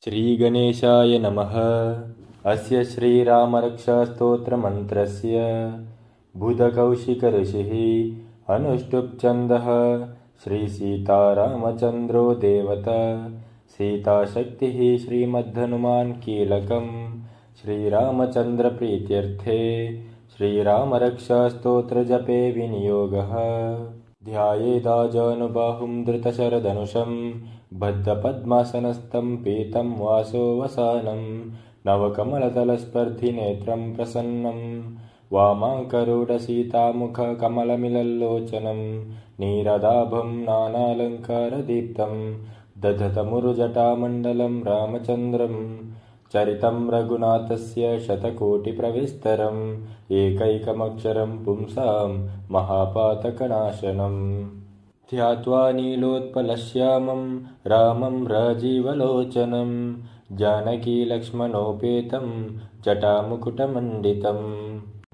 श्रीगणेशाय नमः। अस्य श्रीरामरक्षास्तोत्रमन्त्रस्य बुधकौशिकऋषिः अनुष्टुप्छन्दः श्रीसीतारामचन्द्रो देवता सीताशक्तिः श्रीमद्धनुमान् कीलकम् श्रीरामचन्द्रप्रीत्यर्थे श्रीरामरक्षास्तोत्रजपे विनियोगः। ध्यायेदाजानुबाहुं धृतशरधनुषं बद्धपद्मासनस्थं पीतं वासोऽवसानं नवकमलदलस्पर्धिनेत्रं प्रसन्नं वामाङ्करूढसीतामुखकमलमिलल्लोचनं नीरदाभं नानालङ्कारदीप्तं दधतमुरुजटामण्डलं रामचन्द्रं चरितं रघुनाथस्य शतकोटिप्रविस्तरम् एकैकमक्षरं पुंसां महापातकनाशनम्। ध्यात्वा नीलोत्पलश्यामं रामं राजीवलोचनं जानकीलक्ष्मणोपेतं जटामुकुटमण्डितं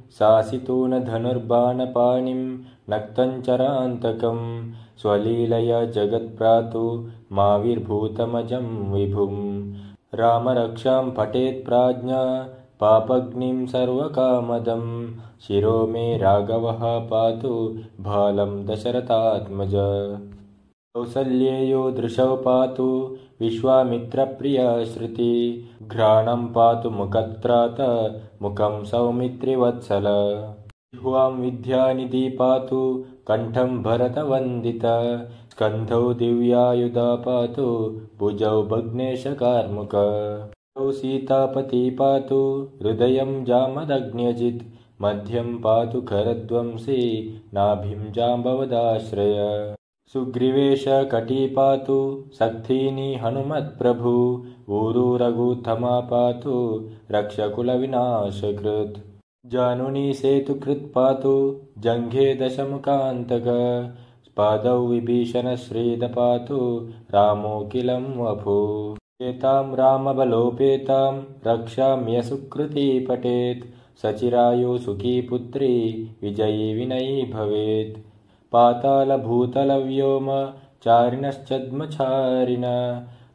सासितूणधनुर्बाणपाणिं नक्तञ्चरान्तकं स्वलीलया जगत्प्रातु माविर्भूतमजं विभुम्। रामरक्षां पठेत् प्राज्ञा पापग्निं सर्वकामदं शिरो मे राघवः पातु भालं दशरथात्मज। कौसल्येयो दृशौ पातु विश्वामित्रप्रिया श्रुति घ्राणं पातु मुखत्रात मुखं सौमित्रिवत्सल। जिह्वां विद्यानिधि पातु कण्ठं भरतवन्दित स्कन्धौ दिव्यायुधा पातु भुजौ भग्नेशकार्मुक। सीतापति पातु हृदयं जामदग्न्यजित् मध्यं पातु खरध्वंसी नाभिं जाम्बवदाश्रय। सुग्रीवेश कटी पातु सक्थिनी हनुमत्प्रभु ऊरू रघुत्तमा पातु रक्षकुलविनाशकृत्। जानुनी सेतुकृत् पातु जङ्घे दशमुखान्तक पादौ विभीषणश्रीद पातु रामोऽखिलं वपु। एतां रामबलोपेतां रक्षाम्यसुकृती पठेत् सचिरायु सुखी पुत्री विजयी विनयी भवेत्। पातालभूतलव्योम चारिणश्चद्मचारिण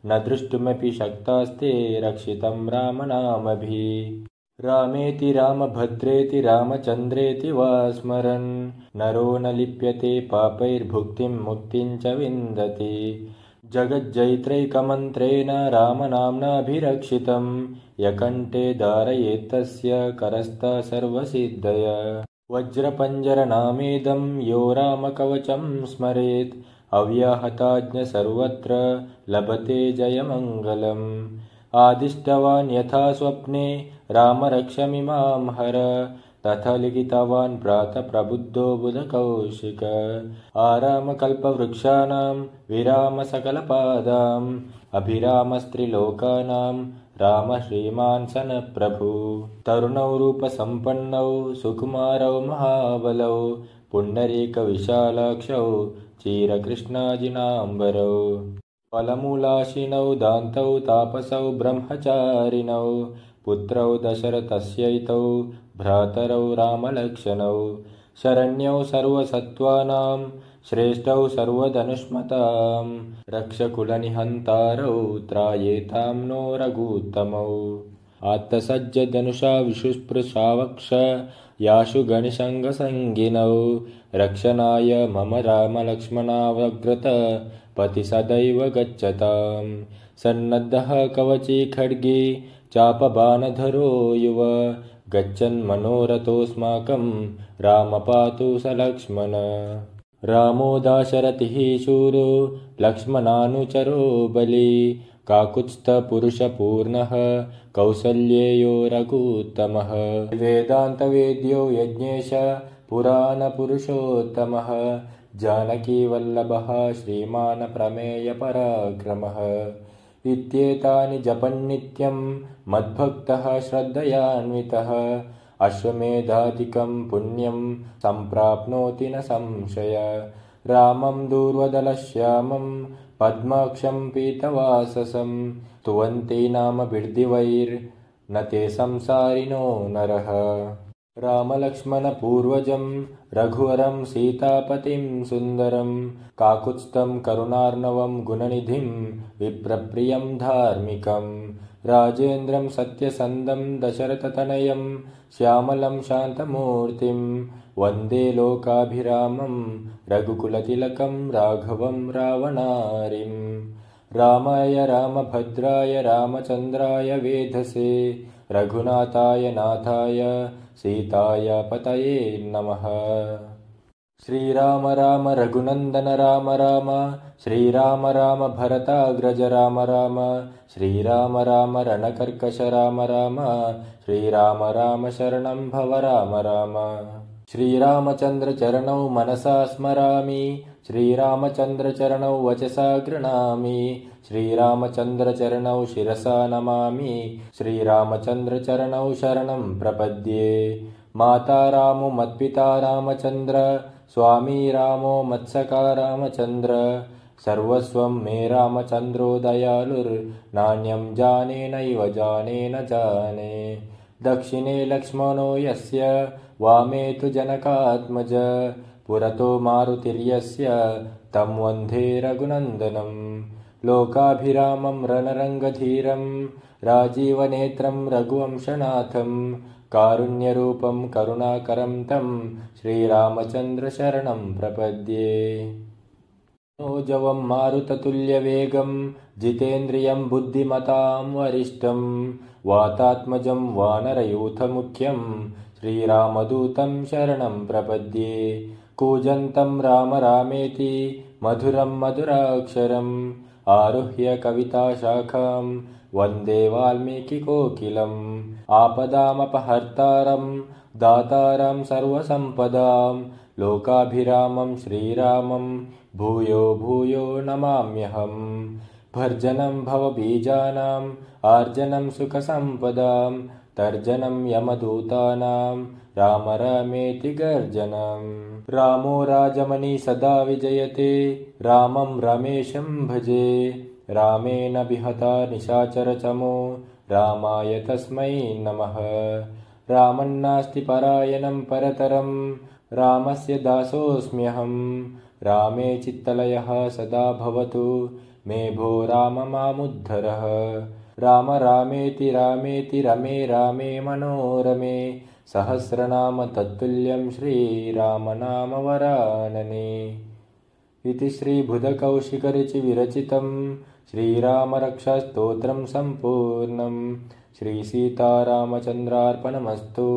न द्रष्टुमपि शक्तास्ते रक्षितं रामनामभिः। रामेति रामभद्रेति रामचन्द्रेति वा स्मरन् नरो न लिप्यते पापैर्भुक्तिं मुक्तिं च विन्दति। जगज्जैत्रैकमन्त्रेण रामनाम्नाभिरक्षितं यकण्ठे धारयेत्तस्य करस्था सर्वसिद्धय। वज्रपञ्जरनामेदं यो रामकवचं स्मरेत् अव्याहताज्ञ सर्वत्र लभते जयमङ्गलम्। आदिष्टवान् यथा स्वप्ने रामरक्षमिमां हर तथा लिखितवान् प्रातः प्रबुद्धो बुधकौशिक। आरामकल्पवृक्षाणां विराम सकलपादाम् अभिरामस्त्रिलोकानां राम श्रीमान् सनप्रभु। तरुणौ रूपसम्पन्नौ सुकुमारौ महाबलौ पुण्डरीकविशालाक्षौ चीरकृष्णाजिनाम्बरौ। फलमूलाशिनौ दान्तौ तापसौ ब्रह्मचारिणौ पुत्रौ दशरथस्यैतौ भ्रातरौ रामलक्षणौ। शरण्यौ सर्वसत्त्वानां श्रेष्ठौ सर्वधनुष्मतां रक्षकुलनिहन्तारौ त्रायेतां नो रघुत्तमौ। आत्तसज्जधनुषा विशुस्पृशावक्ष याशु गणिशङ्गसङ्गिनौ रक्षणाय मम रामलक्ष्मणावग्रत पति सदैव गच्छतां। सन्नद्धः कवची खड्गी चापबाणधरो युव गच्छन् मनोरथोऽस्माकं राम पातु स लक्ष्मण। रामो दाशरथिः शूरो लक्ष्मणानुचरो बली काकुत्स्थपुरुषपूर्णः कौसल्येयो रघुत्तमः। वेदान्तवेद्यो यज्ञेश पुराणपुरुषोत्तमः जानकीवल्लभः श्रीमान् प्रमेयपराक्रमः। इत्येतानि जपन्नित्यं मद्भक्तः श्रद्धयान्वितः अश्वमेधादिकं पुण्यं सम्प्राप्नोति न संशय। रामं दूर्वदलश्यामं पद्माक्षं पीतवाससं स्तुवन्ति नाम बिर्दिवैर्न ते संसारिणो नरः। रामलक्ष्मणपूर्वजं रघुवरं सीतापतिं सुन्दरं काकुत्स्थं करुणार्णवं गुणनिधिं विप्रप्रियं धार्मिकं राजेन्द्रं सत्यसन्धं दशरथतनयं श्यामलं शान्तमूर्तिं वन्दे लोकाभिरामं रघुकुलतिलकं राघवं रावणारिं रामाय रामभद्राय रामचन्द्राय वेधसे रघुनाथाय नाथाय सीताय पतये नमः। श्रीराम राम रघुनन्दन राम राम श्रीराम राम भरताग्रज राम राम श्रीराम राम रणकर्कश राम राम श्रीराम राम शरणं भव राम राम। श्रीरामचन्द्र चरणौ मनसा स्मरामि श्रीरामचन्द्र चरणौ वचसा गृह्णामि श्रीरामचन्द्र चरणौ शिरसा नमामि श्रीरामचन्द्र चरणौ शरणं प्रपद्ये। माता रामो मत्पिता रामचन्द्र स्वामी रामो मत्सखा रामचन्द्र सर्वस्वं मे रामचन्द्रो दयालुर्नान्यं जाने नैव जाने न जाने। दक्षिणे लक्ष्मणो यस्य वामे तु जनकात्मज पुरतो मारुतिर्यस्य तं वन्दे रघुनन्दनं। लोकाभिरामं रणरङ्गधीरं राजीवनेत्रं रघुवंशनाथं कारुण्यरूपं करुणाकरं तं श्रीरामचन्द्रशरणं प्रपद्ये। मनोजवं मारुततुल्यवेगं जितेन्द्रियं बुद्धिमतां वरिष्ठं वातात्मजं वानरयूथमुख्यं श्रीरामदूतं शरणं प्रपद्ये। कूजन्तं राम रामेति मधुरं मधुराक्षरम् आरुह्य कविताशाखां वन्दे वाल्मीकिकोकिलम्। आपदामपहर्तारं दातारं सर्वसम्पदां लोकाभिरामं श्रीरामं भूयो भूयो नमाम्यहम्। भर्जनं भवबीजानाम् आर्जनं सुखसम्पदां तर्जनं यमदूतानां राम रामेति गर्जनम्। रामो राजमणि सदा विजयते रामं रमेशं भजे रामेण विहता निशाचरचमो रामाय तस्मै नमः। रामन्नास्ति परायणं परतरं रामस्य दासोऽस्म्यहं रामे चित्तलयः सदा भवतु मे भो राम मामुद्धरः। राम रामेति रामेति रमे रामे मनोरमे सहस्रनाम तत्तुल्यं श्रीरामनाम वरानने। इति श्रीबुधकौशिकऋचिविरचितं श्रीरामरक्षास्तोत्रं सम्पूर्णं श्रीसीतारामचन्द्रार्पणमस्तु।